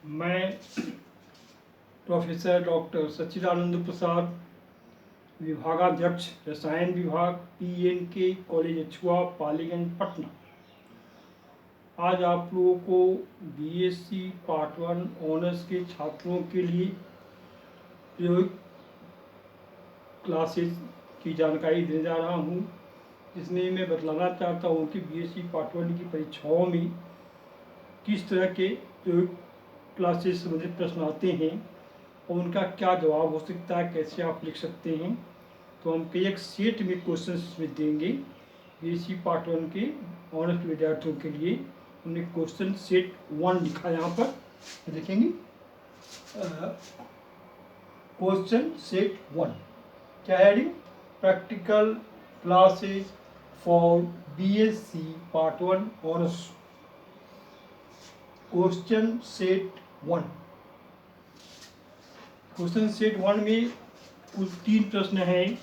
मैं professor doctor सच्चिदानंद प्रसाद, विभागाध्यक्ष रसायन विभाग PNK कॉलेज अछुआ, पालीगंज, पटना। आज आप लोगों को BSc पार्ट 1 ऑनर्स के छात्रों के लिए प्रयोग क्लासेस की जानकारी देने जा रहा हूँ। इसमें मैं बतलाना चाहता हूँ कि BSc पार्ट 1 की परीक्षाओं में किस तरह के प्रयोग क्लासेस संबंधित प्रश्न आते हैं और उनका क्या जवाब हो सकता है, कैसे आप लिख सकते हैं। तो हम कई एक सेट में क्वेश्चंस में देंगे BSc पार्ट 1 के ऑनर्स विद्यार्थियों के लिए। हमने क्वेश्चन सेट 1 लिखा यहाँ पर, देखेंगे क्वेश्चन सेट 1 क्या है? Practical classes for BSc part 1 honours. Question set 1। Question set 1 में कुल 3 प्रश्न हैं,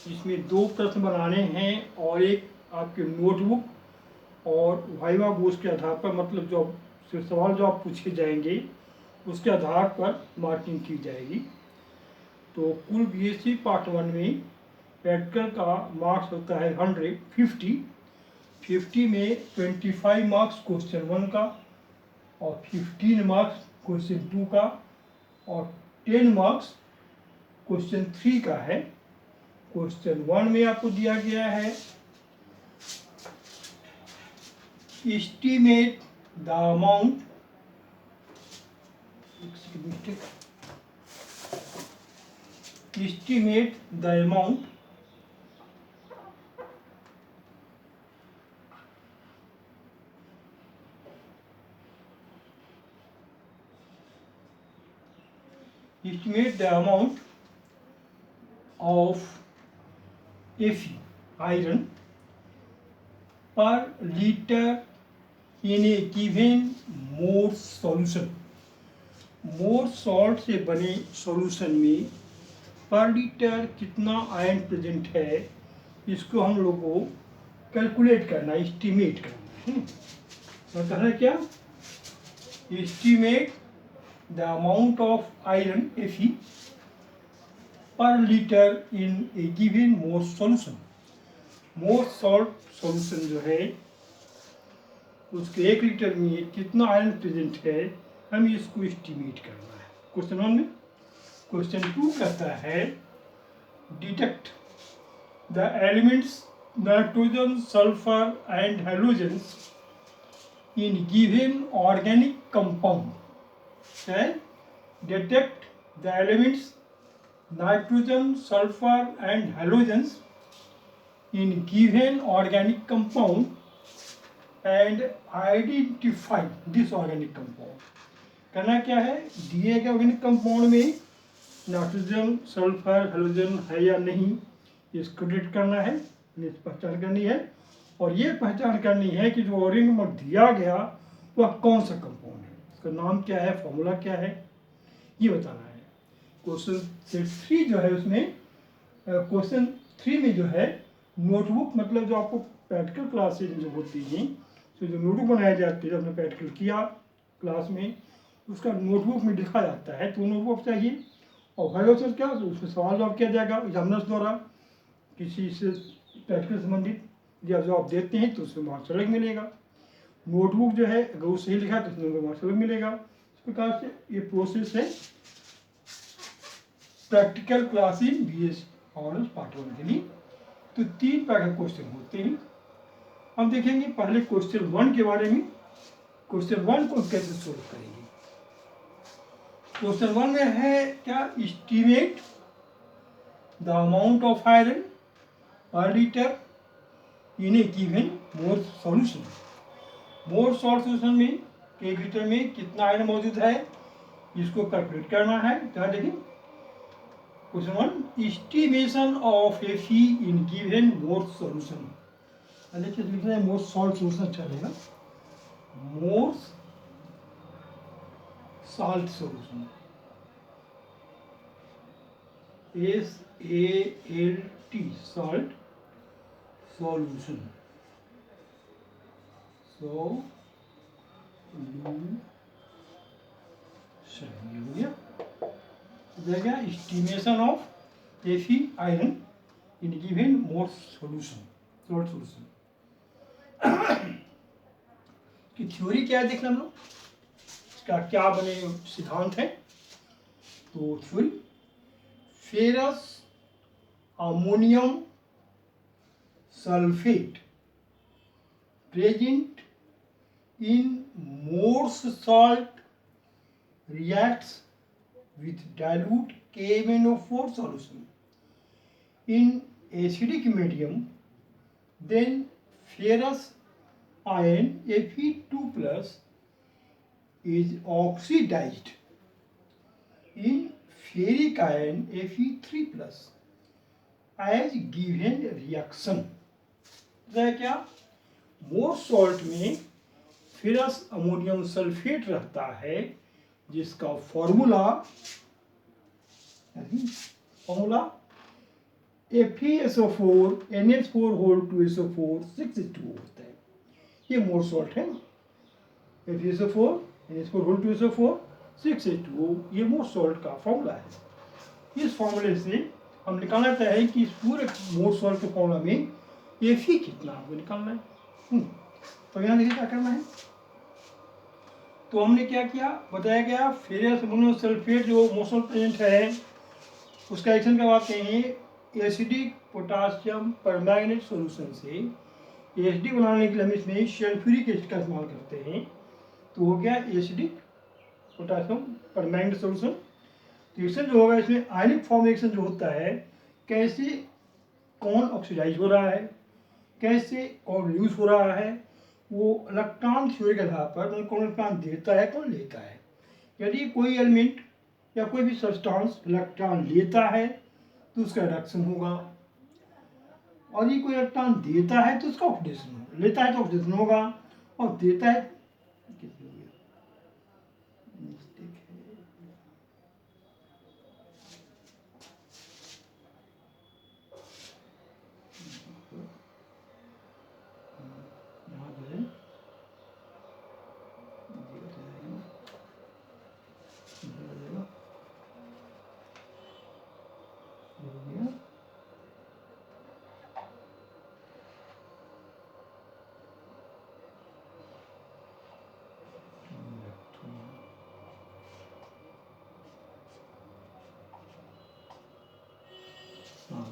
जिसमें 2 प्रश्न बनाने हैं और एक आपके नोटबुक और वाइवा बोर्ड के आधार पर, मतलब जो सवाल जो आप पूछे जाएंगे उसके आधार पर मार्किंग की जाएगी। तो कुल BSc पार्ट 1 में प्रैक्टिकल का मार्क्स होता है 50 में 25 मार्क्स क्वेश्चन 1 का और 15 मार्क्स क्वेश्चन 2 का और 10 मार्क्स क्वेश्चन 3 का है। क्वेश्चन 1 में आपको दिया गया है estimate the amount of Fe iron per liter in a given more solution। More salt से बने सॉल्यूशन में पर लीटर कितना आयरन प्रेजेंट है, इसको हम लोग को कैलकुलेट करना, एस्टीमेट करना है। तो कहना क्या? Estimate the amount of iron Fe पर litre in a given Mohr solution. Mohr salt solution जो है उसके 1 लीटर में कितना आयरन प्रेजेंट है, हमें इसको एस्टीमेट करना है। क्वेश्चन 1 में। क्वेश्चन 2 कहता है detect the elements nitrogen, sulphur and halogens in given organic compound. है detect the elements nitrogen, sulfur and halogens in given organic compound and identify this organic compound। करना क्या है? दिए गए ऑर्गेनिक कंपाउंड में नाइट्रोजन, सल्फर, हैलोजन है या नहीं, इसको डिटेक्ट करना है, पहचान करनी है। और ये पहचान करनी है कि जो ऑर्गेनिक कंपाउंड दिया गया वह कौन सा कंपाउंड है, उसका नाम क्या है, फॉर्मूला क्या है, ये बताना है। क्वेश्चन सेट 3 जो है उसमें क्वेश्चन 3 में जो है नोटबुक, मतलब जो आपको प्रैक्टिकल क्लासेज जो होती हैं, तो जो नोटबुक बनाया जाती है, आपने प्रैक्टिकल किया क्लास में, उसका नोटबुक में लिखा जाता है, तो नोटबुक चाहिए। और वाइवा क्या, उसमें सवाल जवाब किया जाएगा एग्जामिनर्स द्वारा, किसी से प्रैक्टिकल संबंधित जब जवाब देते हैं तो उसमें मार्क्स अलग मिलेगा। नोटबुक जो है अगर वो सही लिखा तो उसमें मार्क्स अलग मिलेगा। इस प्रकार से ये प्रोसेस है practical class in BSc honours part 1 के लिए। तो 3 प्रकार क्वेश्चन होते हैं। हम देखेंगे पहले क्वेश्चन 1 के बारे में। क्वेश्चन 1 को कैसे सोल्व करेंगे? क्वेश्चन 1 में है क्या? Estimate the amount of iron per litre in a given Mohr solution. Mohr salt solution में 1 लीटर में कितना आयरन मौजूद है, इसको कैलकुलेट करना है। क्या देखिए question 1, estimation of Fe in given Mohr solution. देखिए लिखना है मोर सॉल्ट सॉल्यूशन, अच्छा रहेगा, Mohr salt solution, SALT salt solution. ये हो गया, इधर गया estimation of Fe iron in given Mohr solution, salt solution की थ्योरी क्या है देखना हम लोग, इसका क्या बने सिद्धांत है। तो theory, ferrous ammonium sulphate present in Morse salt reacts with dilute KMnO4 solution in acidic medium, then ferrous iron Fe2 plus is oxidized in ferric iron Fe3 plus as given reaction। क्या मोर salt में ferrous ammonium sulphate रहता है जिसका formula FeSO4 NH4 whole 2SO4 6H2O होता है। ये मोर salt है, FeSO4 NH4 whole 2SO4 6H2O, ये मोर सॉल्ट का फॉर्मूला है। इस फॉर्मूले से हम निकालना चाहें कि इस पूरे मोर सॉल्ट के फॉर्मूला में Fe कितना आपको निकालना है। तो यहाँ देखिए क्या करना है। तो हमने क्या किया, बताया गया फेरस अमोनियम सल्फेट जो मोर प्रेजेंट है उसका एक्शन करवाते हैं एसिडिक पोटासियम परमैंगनेट सॉल्यूशन से। एसिडिक बनाने के लिए हम इसमें सल्फ्यूरिक एसिड का इस्तेमाल करते हैं, तो हो गया एसिडिक पोटासियम परमैंगनेट सॉल्यूशन। तो एक्शन जो होगा इसमें आयनिक फॉर्मेशन जो होता है, कैसे कौन ऑक्सीडाइज हो रहा है, कैसे कौन रिड्यूस हो रहा है, वो इलेक्ट्रॉन थ्योरी के आधार पर कौन इलेक्ट्रॉन देता है कौन लेता है। यदि कोई एलिमेंट या कोई भी सब्सटेंस इलेक्ट्रॉन लेता है तो उसका रिडक्शन होगा, और यदि कोई इलेक्ट्रॉन देता है तो उसका ऑक्सीडेशन होगा। लेता है तो ऑक्सीडेशन होगा, और देता है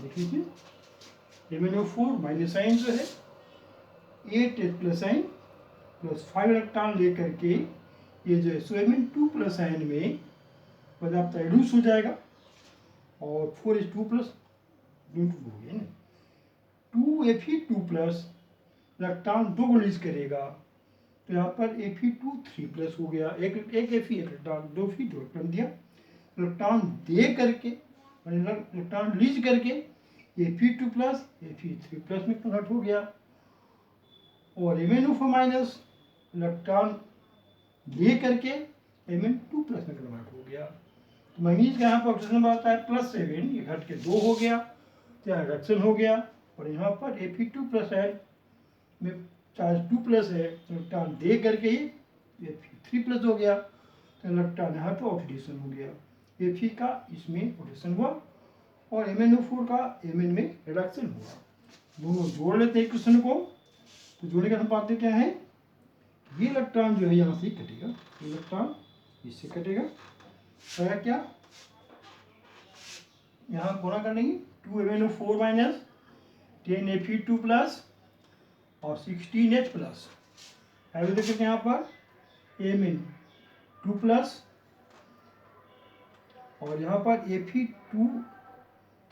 देखिए MnO4 माइनस आइन जो है 8H प्लस आइन प्लस 5 इलेक्ट्रॉन लेकर के ये जो है Mn2 प्लस आइन में बजाबता रिड्यूस हो जाएगा, और 4H2 प्लस हो गया ना, 2Fe2 प्लस इलेक्ट्रॉन 2 को रिलीज करेगा, तो यहाँ पर Fe2 3 प्लस हो गया, एक Fe इलेक्ट्रॉन 2 Fe 2 इलेक्ट्रॉन दिया, इलेक्ट्रॉन दे करके इलेक्ट्रॉन रिलीज करके Fe2 प्लस Fe3 प्लस में कन्वर्ट हो गया, और MnO4 माइनस इलेक्ट्रॉन ले करके Mn2 प्लस में कन्वर्ट हो गया। तो मैंगनीज का यहाँ पर ऑक्सीजन नंबर आता है +7, ये घट के 2 हो गया, तो यहाँ रिडक्शन हो गया, और यहाँ पर Fe2 प्लस है में चार्ज 2 प्लस है, इलेक्ट्रॉन दे करके ये Fe3 प्लस हो गया, तो इलेक्ट्रॉन यहाँ पर ऑक्सीडेशन हो गया। Fe का इसमें ऑक्सीडेशन हुआ और MnO4 का Mn में रिडक्शन हुआ। दोनों जोड़ लेते हैं क्वेश्चन को, तो जोड़ने का हम पाते क्या है, ये इलेक्ट्रॉन जो है यहाँ से कटेगा, इलेक्ट्रॉन इससे कटेगा, तो क्या यहाँ गुणा कर लेंगे 2MnO4 माइनस 10Fe2 प्लस और 16H प्लस, एवरेज देखें यहाँ पर Mn2 प्लस और यहाँ पर Fe2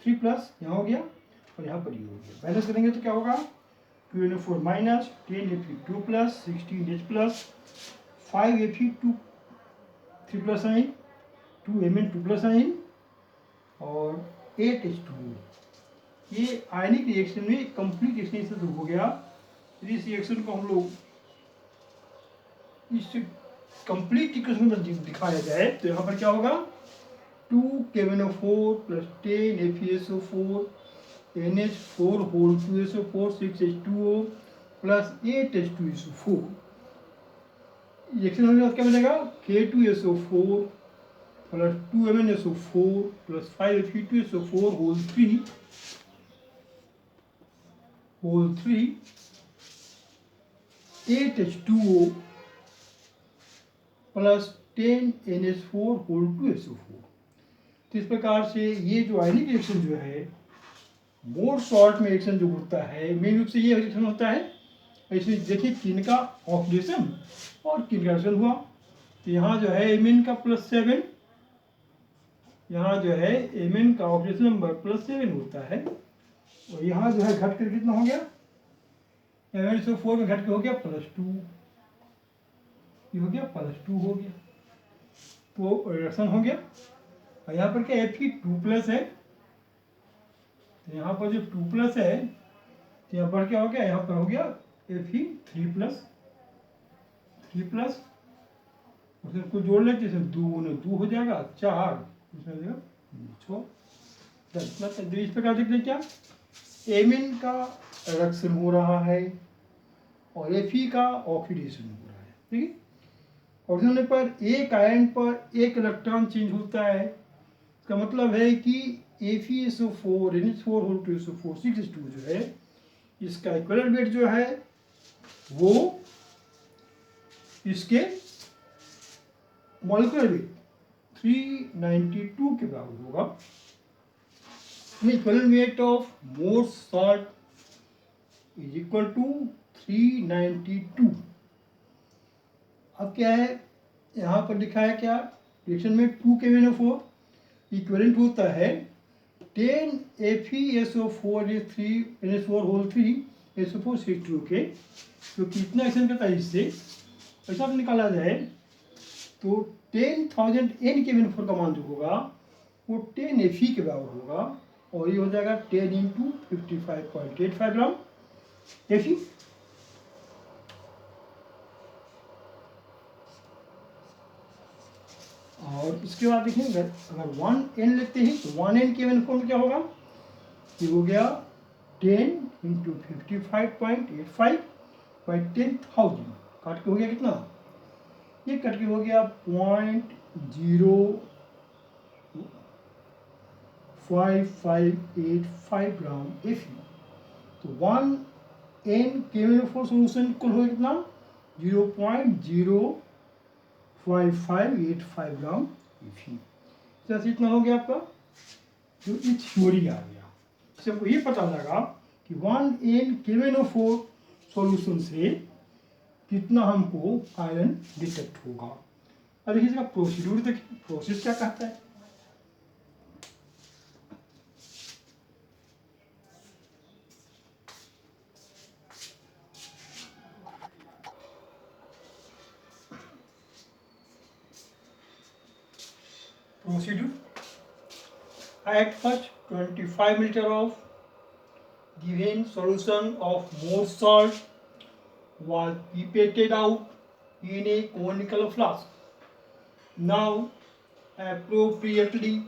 3 प्लस यहाँ हो गया, और यहाँ पर ये हो गया। बैलेंस करेंगे तो क्या होगा 2NO4 minus 10Fe2 plus 16H plus 5Fe2 3 plus आइन 2Mn2 प्लस आइन और 8H2O। ये आयनिक रिएक्शन में कंप्लीट रिएक्शन हो गया। यदि इस रिएक्शन को हम लोग इस कंप्लीट इक्वेशन में दिखाया जाए तो यहाँ पर क्या होगा 2KMnO4 plus 10FeSO4 NH4 whole 2SO4 6H2O plus 8H2SO4। Reaction होने के बाद क्या मिलेगा K2SO4 plus 2MnSO4 plus 5Fe2SO4 whole 3 8H2O plus 10NH4 whole 2SO4। तो इस प्रकार से ये जो आयनिक रिएक्शन जो है मोर सॉल्ट में रिएक्शन जो होता है मेन रूप से ये रिएक्शन होता है। इसमें देखिए किन का ऑक्सीडेशन और किन का रिएक्शन हुआ। तो यहाँ जो है Mn का +7, यहाँ जो है Mn का ऑक्सीडेशन नंबर +7 होता है और यहाँ जो है घट कर कितना हो गया, MnSO4 में घट के हो गया +2, ये हो गया +2 हो गया, तो रिएक्शन हो गया। और यहाँ पर क्या Fe2+ है, तो यहाँ पर जो 2+ है तो यहाँ पर क्या हो गया, यहाँ पर हो गया Fe3+, उसको जोड़ लेते जैसे 2 हो जाएगा 4, इसमें हो जाएगा 6 10। मतलब इस प्रकार देखते क्या Mn का रिडक्शन हो रहा है और Fe का ऑक्सीडेशन हो रहा है। ठीक है, ऑक्सीडेशन होने पर एक आयन पर एक इलेक्ट्रॉन चेंज होता है। इसका मतलब है कि FeSO4 NH4 whole 2SO4 6H2 जो है इसका इक्विवेलेंट वेट जो है वो इसके मॉलिक्यूलर वेट 392 के बराबर होगा। Equivalent weight of Mohr salt is equal to 392। अब क्या है, यहाँ पर लिखा है क्या, रिएक्शन में 2KMnO4 इक्विवेलेंट होता है 10 FeSO4 3NH4 whole 3 SO4 6H2 के। तो कितना एक्शन करता है इससे ऐसा निकाला जाए तो 10,000 N-KMnO4 का मान जो होगा वो 10 Fe के बराबर होगा और ये हो जाएगा 10 × 55.85 ग्राम Fe। और इसके बाद देखिए अगर 1N लेते हैं तो 1N KMnO4 में क्या होगा, ये हो गया 10 × 55.85 by 10,000 काट के हो गया कितना, ये कट के हो गया 0.05585 ग्राम Fe। तो 1N KMnO4 सोल्यूशन कुल हो कितना 0.05585 ग्राम Fe। जैसे इतना हो गया आपका जो ये थ्योरी आ गया। इससे हमको ये पता लगा कि 1N KMnO4 सॉल्यूशन से कितना हमको आयरन डिटेक्ट होगा। अब देखिए इसका प्रोसीड्यूर देखिए, प्रोसेस क्या कहता है। Procedure: at first 25 ml of given solution of more salt was pipetted out in a conical flask. Now appropriately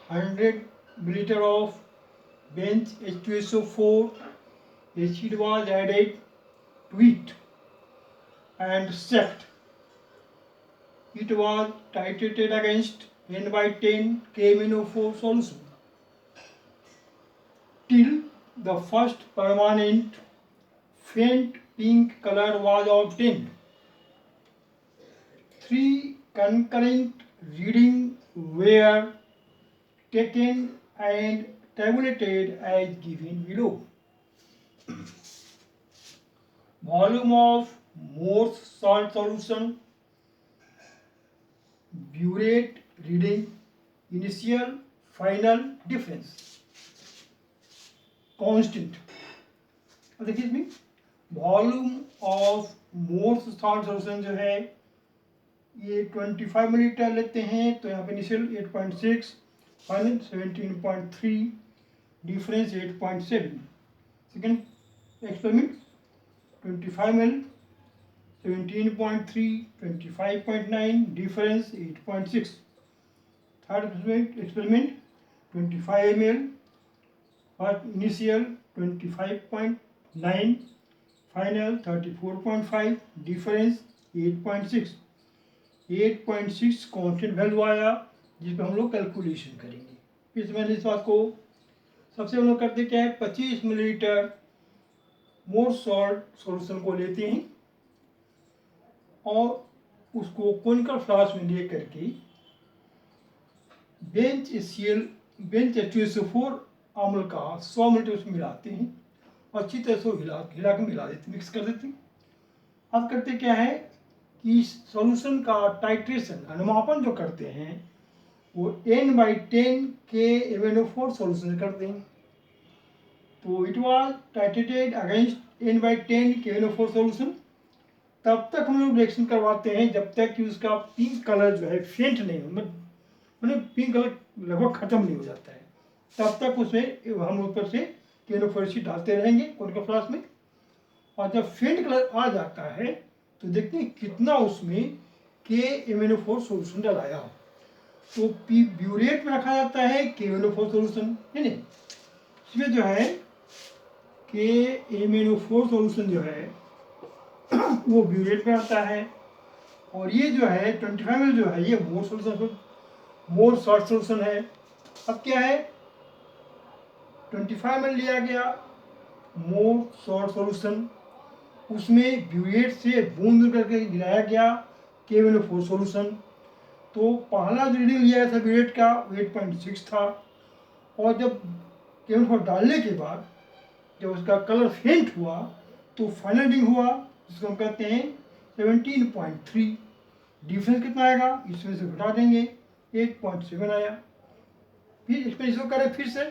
100 ml of bench H2SO4 acid was added to it and set. It was titrated against N/10 KMnO4 solution till the first permanent faint pink color was obtained. 3 concurrent readings were taken and tabulated as given below. Volume of Morse salt solution, burette reading, initial final difference, constant। देखिए इसमें volume of Mohr's salt solution जो है ये 25 millilitre लेते हैं तो यहाँ पे initial 8.6, final 17.3, difference 8.7। Second experiment 25 ml 17.3, 25.9, difference 8.6. Third experiment 25 ml, first initial 25.9, final 34.5, difference 8.6। 8.6 constant value आया जिस पर हम लोग कैलकुलेशन करेंगे। फिर मैंने इस बात को सबसे हम लोग करते क्या है, 25 मिलीलीटर मोर सॉल्ट सॉल्यूशन को लेते हैं और उसको कोनिकल फ्लास्क में ले करके बेंच HCl अम्ल का 100 मिनट उसमें मिलाते हैं और अच्छी तरह से हिला हिला के मिला देते, मिक्स कर देते हैं। अब करते क्या है कि सॉल्यूशन का टाइट्रेशन अनुमापन जो करते हैं वो N/10 के MnO4 सॉल्यूशन करते हैं। तो it was titrated against N/10 के MnO4 सॉल्यूशन। तब तक हम लोग रिएक्शन करवाते हैं जब तक कि उसका पिंक कलर जो है फेंट नहीं हो, मतलब पिंक कलर लगभग खत्म नहीं हो जाता है, तब तक उसमें हम ऊपर से KNO4 डालते रहेंगे कोनिकल फ्लास्क में। और जब फेंट कलर आ जाता है तो देखते हैं कितना उसमें KMnO4 सॉल्यूशन डलाया हो। तो ब्यूरेट में रखा जाता है KMnO4 सॉल्यूशन, है नहीं, इसमें जो है KMnO4 सॉल्यूशन जो है वो ब्यूरेट में आता है। और ये जो है 25 ml जो है ये मोर सॉल्ट सॉल्यूशन है। अब क्या है, 25 ml लिया गया मोर सॉल्ट सॉल्यूशन, उसमें ब्यूरेट से बूंद करके गिराया गया KMnO4 सॉल्यूशन। तो पहला जो रीडिंग लिया गया था ब्यूरेट का 8.6 था, और जब KMnO4 डालने के बाद जब उसका कलर फेंट हुआ तो फाइनल रीडिंग हुआ जिसको हम कहते हैं 17.3। डिफरेंस कितना आएगा, इसमें से घटा देंगे 8.7 आया। फिर इसमें इसको करें, फिर से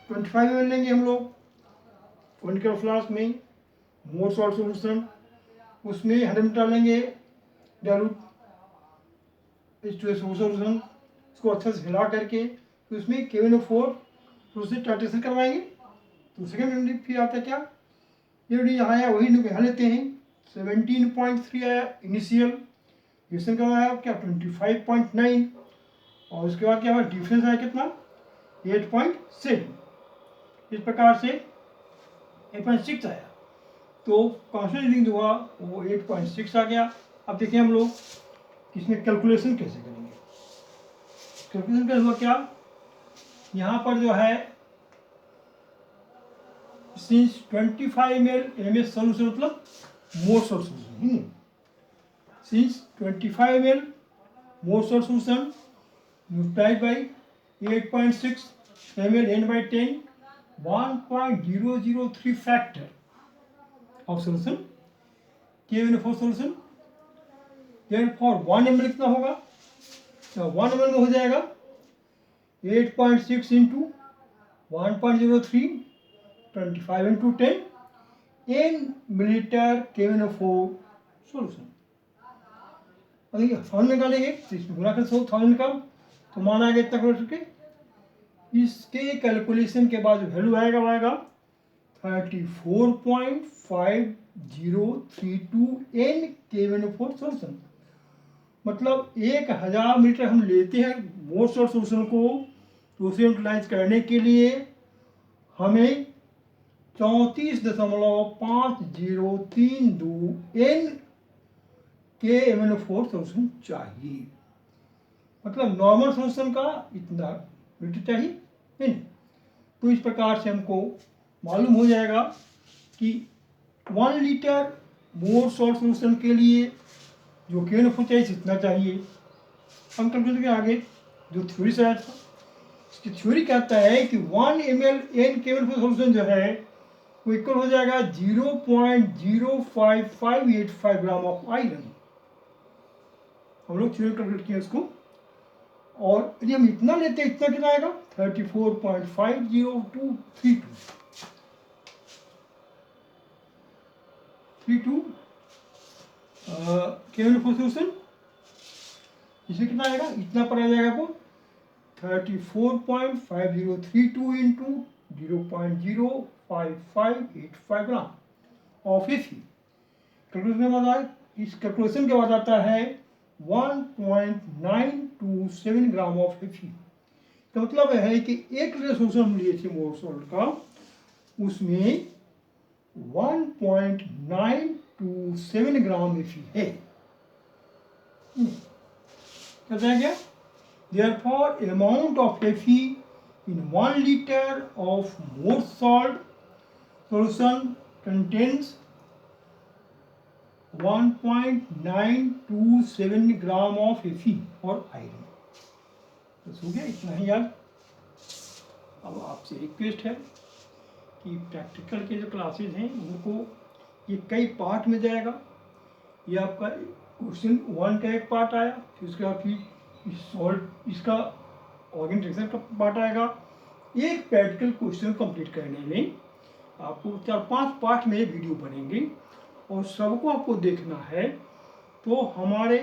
25 ml लेंगे हम लोग कोनिकल फ्लास्क में मोर सॉल्ट सॉल्यूशन, उसमें 100 डालेंगे डाइल्यूट H2SO सॉल्यूशन, इसको अच्छे से हिला करके तो उसमें KMnO4 उससे टाइट्रेशन करवाएंगे। तो सेकेंड यूनिट फिर आता है क्या, ये यूनिट यहाँ आया वही यहाँ लेते हैं 17.3 आया इनिशियल, रिएक्शन का आया क्या 25.9, और उसके बाद क्या हुआ डिफरेंस आया कितना 8.7। इस प्रकार से 8.6 आया, तो कांस्टेंट रीडिंग जो हुआ वो 8.6 आ गया। अब देखिए हम लोग इसमें कैलकुलेशन कैसे करेंगे। कैलकुलेशन कैसे हुआ, क्या यहाँ पर जो है सिंस 25 ml MS सॉल्यूशन मतलब Mohr salt solution, since 25 ml Mohr salt solution multiplied by 8.6 ml N/10, 1.003 factor of solution KMnO4 solution। therefore 1 ml कितना होगा, तो 1 ml में हो जाएगा 8.6 into 1.03, 25 into 10 n millilitre KMnO4 solution. देखिए फॉर्मूला निकालेंगे तो इसमें गुणा कर 100,000 का तो मान आएगा इतना कर सके। इसके कैलकुलेशन के बाद वैल्यू आएगा 34.5032 n KMnO4 सॉल्यूशन। मतलब 1000 मीटर हम लेते हैं मोर सॉल्ट सॉल्यूशन को दूसरे यूटिलाइज करने के लिए हमें 34.5032 n KMnO4 सॉल्यूशन चाहिए। मतलब नॉर्मल सॉल्यूशन का इतना मीटर चाहिए, नहीं। तो इस प्रकार से हमको मालूम हो जाएगा कि 1 लीटर मोर सॉल्ट सॉल्यूशन के लिए जो KMnO4 चाहिए इतना चाहिए। हम कैलकुलेट के आगे जो थ्योरी से आया था, इसकी थ्योरी कहता है कि 1 ml n KMnO4 सॉल्यूशन जो है वो इक्वल हो जाएगा 0.05585 ग्राम ऑफ आयरन। हम लोग थ्योरी कैलकुलेट किया इसको, और यदि हम इतना लेते हैं इतना कितना आएगा 34.50232 KMnO4 सॉल्यूशन। इसमें कितना आएगा, इतना पर आ जाएगा आपको 34.5032 into 0.05585 gram of Fe। Calculation के बाद इस कैलकुलेशन के बाद आता है 1.927 ग्राम ऑफ Fe। तो मतलब है कि 1 लीटर सॉल्यूशन हम लिए थे मोर सॉल्ट का, उसमें 1.927 ग्राम Fe है। कहते हैं क्या Therefore, amount of Fe in 1 liter of Morse salt solution contains 1.927 gram of Fe और आयरन। बस हो गया, इतना ही याद। अब आपसे रिक्वेस्ट है कि प्रैक्टिकल के जो क्लासेज हैं उनको ये कई पार्ट में जाएगा। ये आपका क्वेश्चन 1 का एक पार्ट आया, फिर उसके बाद फिर सॉल्ट इसका ऑर्गेनाइजेशन का पार्ट आएगा। एक प्रैक्टिकल क्वेश्चन कंप्लीट करने में आपको 4-5 पार्ट में वीडियो बनेंगे और सबको आपको देखना है। तो हमारे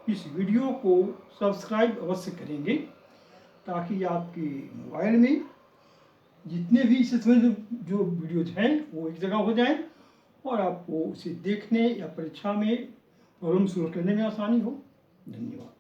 इस वीडियो को सब्सक्राइब अवश्य करेंगे ताकि आपके मोबाइल में जितने भी इसमें जो वीडियोज हैं वो एक जगह हो जाएं और आपको उसे देखने या परीक्षा में प्रॉब्लम सोल्व करने में आसानी हो। धन्यवाद।